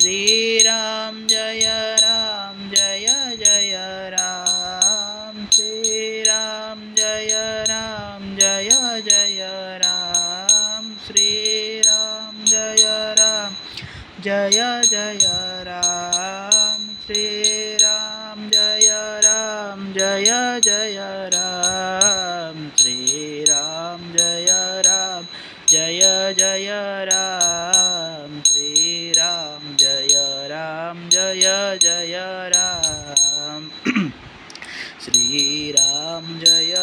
Shri Ram Jai Jai Ram. Shri Ram Jai Jai Ram. Shri Ram Jai Jai Ram. Shri Ram Jai Jai Ram. Shri Ram Jai Jai Ram. Shri Ram Jai Jai Ram. Shri Ram Jai